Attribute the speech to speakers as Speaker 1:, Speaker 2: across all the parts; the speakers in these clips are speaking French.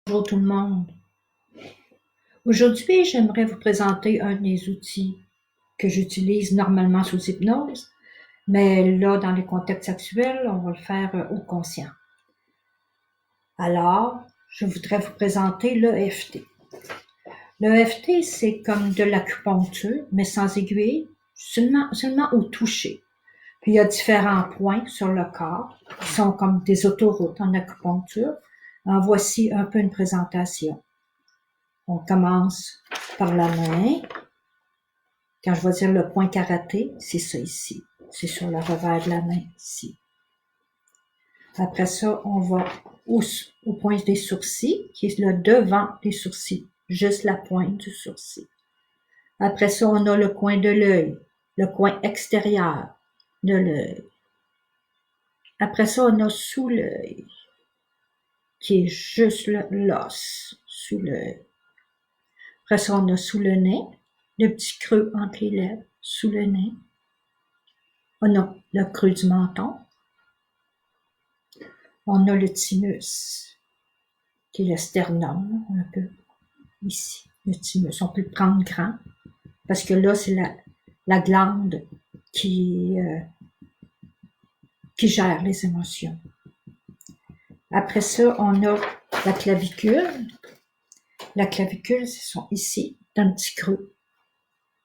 Speaker 1: Bonjour tout le monde. Aujourd'hui, j'aimerais vous présenter un des outils que j'utilise normalement sous hypnose, mais là, dans les contextes actuels, on va le faire au conscient. Alors, je voudrais vous présenter l'EFT. L'EFT, c'est comme de l'acupuncture, mais sans aiguille, seulement au toucher. Puis il y a différents points sur le corps qui sont comme des autoroutes en acupuncture. En voici un peu une présentation. On commence par la main. Quand je vais dire le point karaté, c'est ça ici. C'est sur le revers de la main, ici. Après ça, on va au point des sourcils, qui est le devant des sourcils, juste la pointe du sourcil. Après ça, on a le coin de l'œil, le coin extérieur de l'œil. Après ça, on a sous l'œil, qui est juste l'os, sous l'œil. Après ça, on a sous le nez, le petit creux entre les lèvres, sous le nez. On a le creux du menton. On a le thymus, qui est le sternum, un peu ici, le thymus. On peut le prendre grand, parce que là, c'est la glande qui gère les émotions. Après ça, on a la clavicule. La clavicule, ce sont ici, dans un petit creux.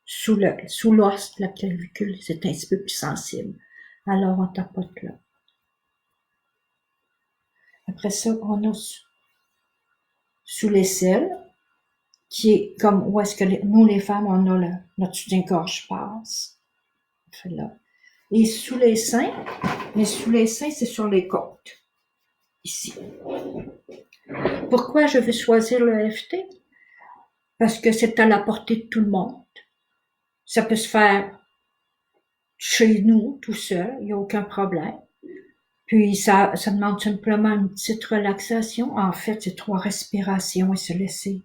Speaker 1: Sous l'os de la clavicule, c'est un petit peu plus sensible. Alors, on tapote là. Après ça, on a sous l'aisselle, qui est comme où est-ce que nous, les femmes, on a notre soutien-gorge passe. Là. Et sous les seins, mais sous les seins, c'est sur les côtes. Ici. Pourquoi je vais choisir le FT? Parce que c'est à la portée de tout le monde. Ça peut se faire chez nous, tout seul, il n'y a aucun problème. Puis ça demande simplement une petite relaxation. En fait, c'est 3 respirations et se laisser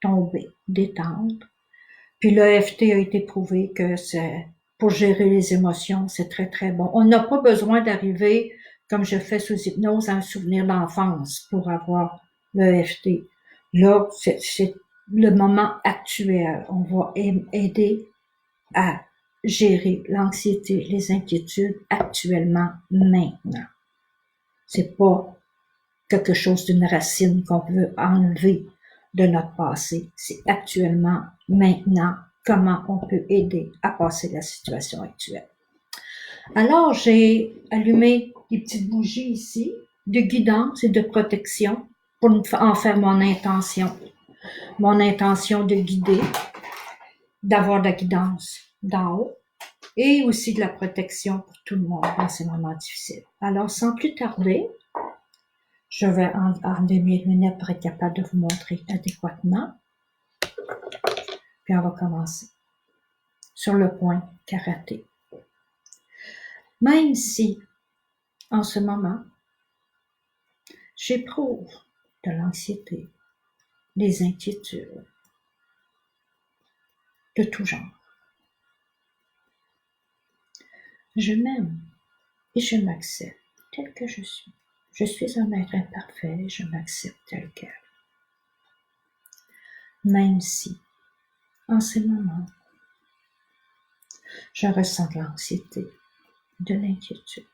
Speaker 1: tomber, détendre. Puis l'EFT a été prouvé que c'est pour gérer les émotions, c'est très très bon. On n'a pas besoin d'arriver, comme je fais sous hypnose, à un souvenir d'enfance pour avoir l'EFT. Là, c'est le moment actuel. On va aider à gérer l'anxiété, les inquiétudes actuellement, maintenant. C'est pas quelque chose d'une racine qu'on veut enlever de notre passé. C'est actuellement, maintenant, comment on peut aider à passer la situation actuelle. Alors, j'ai allumé des petites bougies ici, de guidance et de protection pour en faire mon intention. Mon intention de guider, d'avoir de la guidance d'en haut et aussi de la protection pour tout le monde dans ces moments difficiles. Alors, sans plus tarder, je vais enlever mes lunettes pour être capable de vous montrer adéquatement. Puis on va commencer sur le point karaté. Même si, en ce moment, j'éprouve de l'anxiété, des inquiétudes, de tout genre, je m'aime et je m'accepte tel que je suis. Je suis un être imparfait et je m'accepte tel quel. Même si, en ces moments, je ressens de l'anxiété, de l'inquiétude.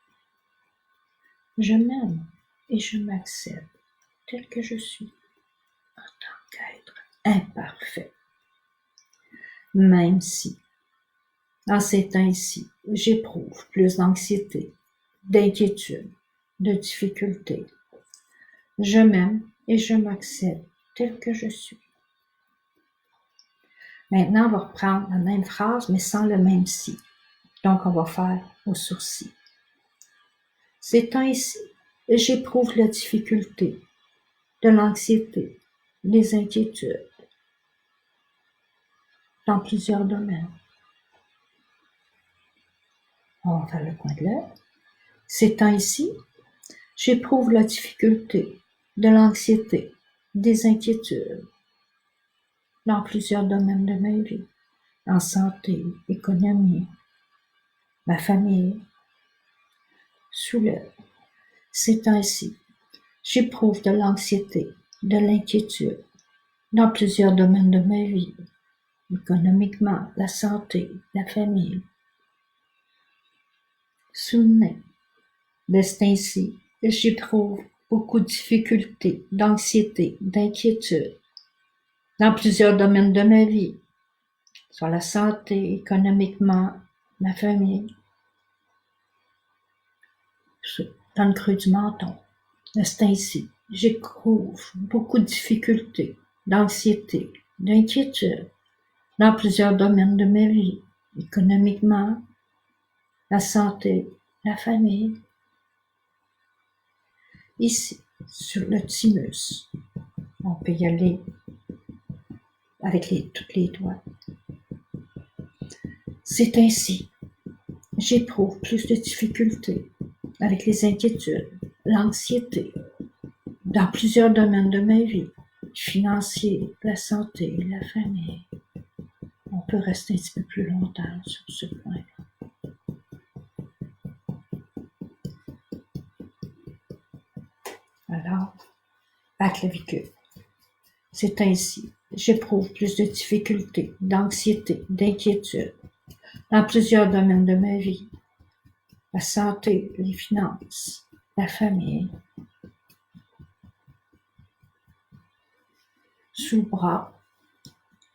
Speaker 1: Je m'aime et je m'accepte tel que je suis, en tant qu'être imparfait. Même si, en ces temps-ci, j'éprouve plus d'anxiété, d'inquiétude, de difficulté, je m'aime et je m'accepte tel que je suis. Maintenant, on va reprendre la même phrase, mais sans le même si. Donc, on va faire au sourcil. Ces temps-ci, j'éprouve la difficulté, de l'anxiété, des inquiétudes, dans plusieurs domaines. On va faire le coin de l'œil. Ces temps-ci, j'éprouve la difficulté, de l'anxiété, des inquiétudes, dans plusieurs domaines de ma vie, en santé, économie, ma famille. Sous l'œil. Ces temps-ci, j'éprouve de l'anxiété, de l'inquiétude dans plusieurs domaines de ma vie, économiquement, la santé, la famille. Souvenez, de ce temps-ci, j'éprouve beaucoup de difficultés, d'anxiété, d'inquiétude dans plusieurs domaines de ma vie, sur la santé, économiquement, ma famille, dans le creux du menton. De ce temps-ci, j'éprouve beaucoup de difficultés, d'anxiété, d'inquiétude dans plusieurs domaines de ma vie, économiquement, la santé, la famille. Ici, sur le thymus, on peut y aller avec tous les doigts. C'est ainsi, j'éprouve plus de difficultés avec les inquiétudes, l'anxiété, dans plusieurs domaines de ma vie, financier, la santé, la famille. On peut rester un petit peu plus longtemps sur ce point. Alors, la clavicule. C'est ainsi, j'éprouve plus de difficultés, d'anxiété, d'inquiétude dans plusieurs domaines de ma vie, la santé, les finances, la famille. Sous le bras,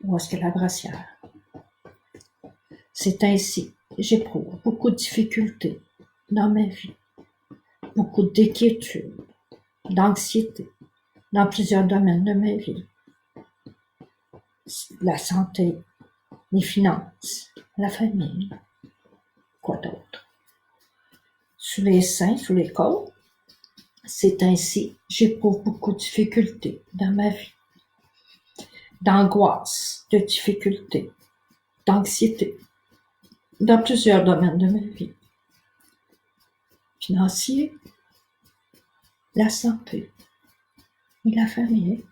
Speaker 1: où est-ce que la brassière? C'est ainsi, j'éprouve beaucoup de difficultés dans ma vie, beaucoup d'inquiétude, d'anxiété dans plusieurs domaines de ma vie, la santé, les finances, la famille, quoi d'autre? Sous les seins, sous les côtes, c'est ainsi, j'éprouve beaucoup de difficultés dans ma vie, d'angoisse, de difficultés, d'anxiété, dans plusieurs domaines de ma vie. Financier, la santé et la famille.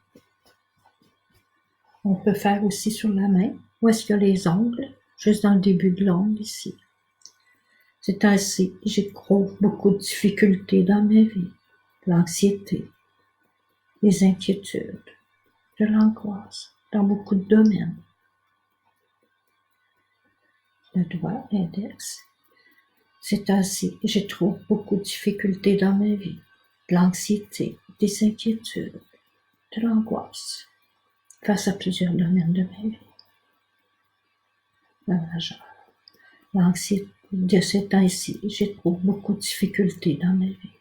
Speaker 1: On peut faire aussi sur la main, où est-ce qu'il y a les ongles, juste dans le début de l'ongle ici. C'est ainsi, j'éprouve beaucoup de difficultés dans ma vie, l'anxiété, les inquiétudes, de l'angoisse, dans beaucoup de domaines. Le doigt, l'index. C'est ainsi, j'éprouve beaucoup de difficultés dans ma vie, de l'anxiété, des inquiétudes, de l'angoisse, face à plusieurs domaines de ma vie. Le majeur. L'anxiété de ces temps-ci, j'éprouve beaucoup de difficultés dans ma vie.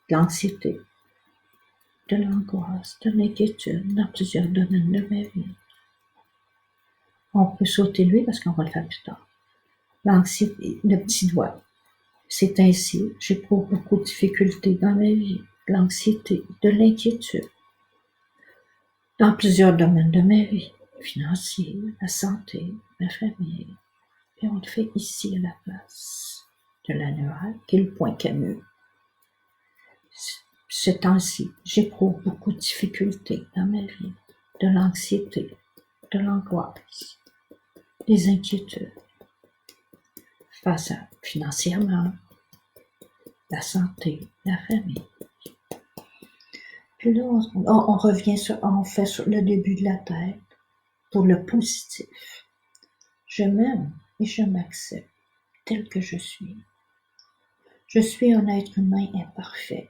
Speaker 1: De l'anxiété, de l'angoisse, de l'inquiétude dans plusieurs domaines de ma vie. On peut sauter lui parce qu'on va le faire plus tard. L'anxiété, le petit doigt. C'est ainsi, j'éprouve beaucoup de difficultés dans ma vie, de l'anxiété, de l'inquiétude dans plusieurs domaines de ma vie, financier, la santé, ma famille. Et on le fait ici à la place de l'annuaire, qui est le point Camus. Ce temps-ci, j'éprouve beaucoup de difficultés dans ma vie, de l'anxiété, de l'angoisse, des inquiétudes, face à financièrement, la santé, la famille. Puis là, on revient on fait sur le début de la tête pour le positif. Je m'aime et je m'accepte tel que je suis. Je suis un être humain imparfait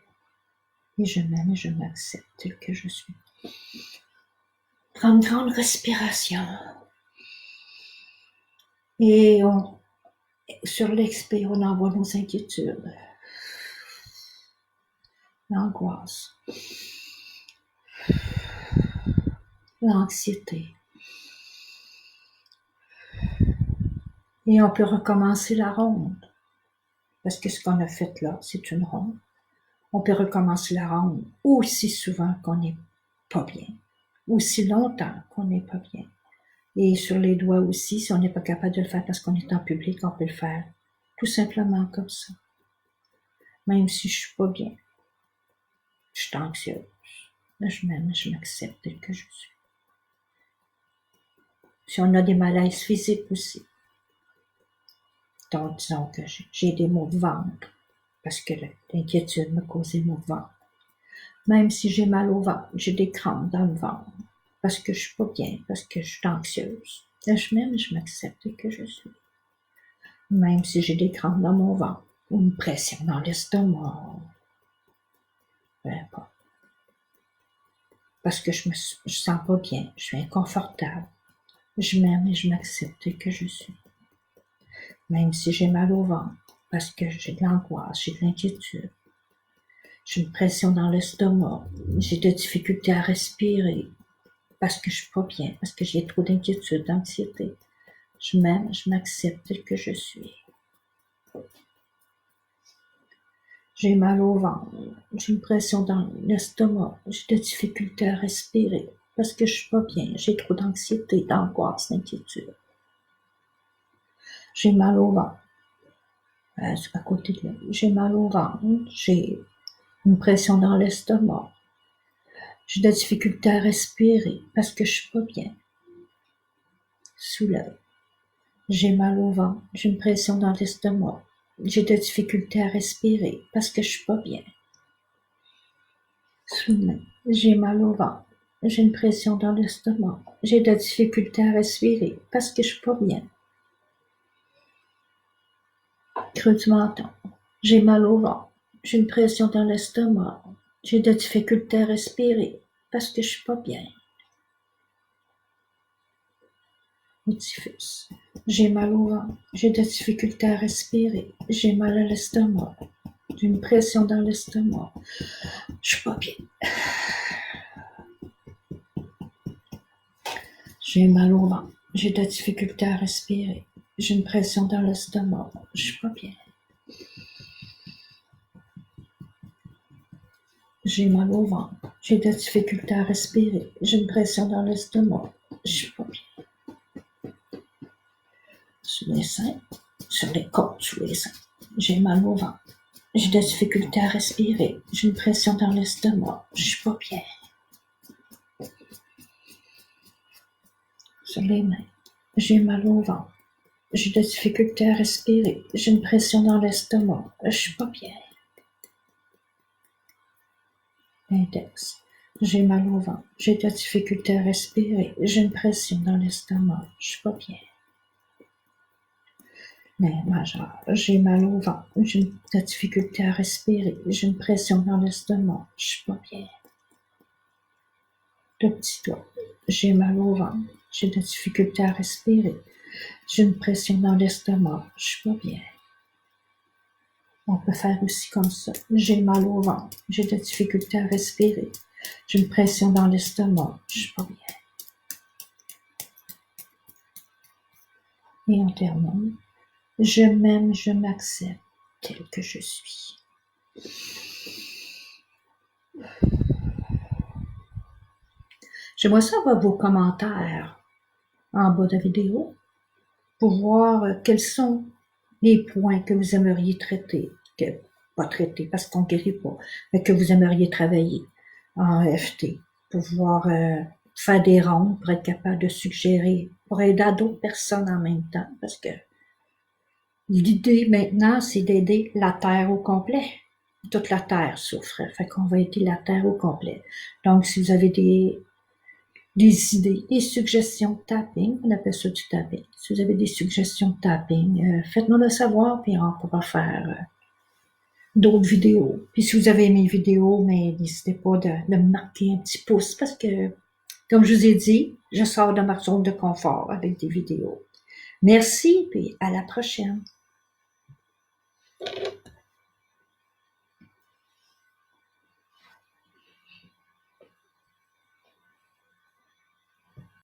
Speaker 1: et je m'aime et je m'accepte tel que je suis. Prends une grande respiration et sur l'expire, on envoie nos inquiétudes, l'angoisse, l'anxiété. Et on peut recommencer la ronde, parce que ce qu'on a fait là, c'est une ronde. On peut recommencer la ronde aussi souvent qu'on n'est pas bien, aussi longtemps qu'on n'est pas bien. Et sur les doigts aussi, si on n'est pas capable de le faire parce qu'on est en public, on peut le faire tout simplement comme ça. Même si je suis pas bien, je suis anxieuse, mais je m'aime, je m'accepte tel que je suis. Si on a des malaises physiques aussi, donc disons que j'ai des maux de ventre, parce que l'inquiétude me cause des maux de ventre. Même si j'ai mal au ventre, j'ai des crampes dans le ventre, parce que je suis pas bien, parce que je suis anxieuse. Là, je m'aime, je m'accepte tel que je suis. Même si j'ai des crampes dans mon ventre, ou une pression dans l'estomac, peu importe. Parce que je sens pas bien, je suis inconfortable. Je m'aime et je m'accepte tel que je suis. Même si j'ai mal au ventre, parce que j'ai de l'angoisse, j'ai de l'inquiétude. J'ai une pression dans l'estomac, j'ai des difficultés à respirer, parce que je suis pas bien, parce que j'ai trop d'inquiétude, d'anxiété. Je m'aime, je m'accepte tel que je suis. J'ai mal au ventre, j'ai une pression dans l'estomac, j'ai des difficultés à respirer, parce que je suis pas bien, j'ai trop d'anxiété, d'angoisse, d'inquiétude. J'ai mal au ventre. À côté de là, j'ai mal au ventre, j'ai une pression dans l'estomac, j'ai des difficultés à respirer, parce que je suis pas bien. Sous l'œil. J'ai mal au ventre, j'ai une pression dans l'estomac, j'ai des difficultés à respirer parce que je suis pas bien. Sous le nez, j'ai mal au ventre, j'ai une pression dans l'estomac, j'ai des difficultés à respirer parce que je suis pas bien. Creux du menton, j'ai mal au ventre, j'ai une pression dans l'estomac, j'ai des difficultés à respirer parce que je suis pas bien. Typhus. J'ai mal au ventre, j'ai des difficultés à respirer, j'ai mal à l'estomac, j'ai une pression dans l'estomac, je suis pas bien. J'ai mal au ventre, j'ai des difficultés à respirer, j'ai une pression dans l'estomac, je suis pas bien. J'ai mal au ventre, j'ai des difficultés à respirer, j'ai une pression dans l'estomac, je suis pas bien. Sur les seins, sur les côtes, sous les seins, j'ai mal au ventre, j'ai des difficultés à respirer, j'ai une pression dans l'estomac, je suis pas bien. Sur les mains, j'ai mal au ventre, j'ai des difficultés à respirer, j'ai une pression dans l'estomac, je suis pas bien. Index, j'ai mal au ventre, j'ai des difficultés à respirer, j'ai une pression dans l'estomac, je suis pas bien. Mais majeur, j'ai mal au ventre, j'ai des difficultés à respirer, j'ai une pression dans l'estomac, je suis pas bien. Le petit doigt, j'ai mal au ventre, j'ai des difficultés à respirer, j'ai une pression dans l'estomac, je suis pas bien. On peut faire aussi comme ça. J'ai mal au ventre, j'ai des difficultés à respirer, j'ai une pression dans l'estomac, je suis pas bien. Et on termine. Je m'aime, je m'accepte tel que je suis. J'aimerais savoir vos commentaires en bas de la vidéo pour voir quels sont les points que vous aimeriez traiter, pas traiter parce qu'on ne guérit pas, mais que vous aimeriez travailler en EFT pour pouvoir faire des rondes, pour être capable de suggérer, pour aider à d'autres personnes en même temps, parce que l'idée maintenant, c'est d'aider la Terre au complet. Toute la Terre souffre, fait qu'on va aider la Terre au complet. Donc, si vous avez des idées, des suggestions de tapping, on appelle ça du tapping. Si vous avez des suggestions de tapping, faites-nous le savoir, puis on pourra faire d'autres vidéos. Puis si vous avez aimé les vidéos, mais n'hésitez pas de me marquer un petit pouce, parce que, comme je vous ai dit, je sors de ma zone de confort avec des vidéos. Merci, puis à la prochaine.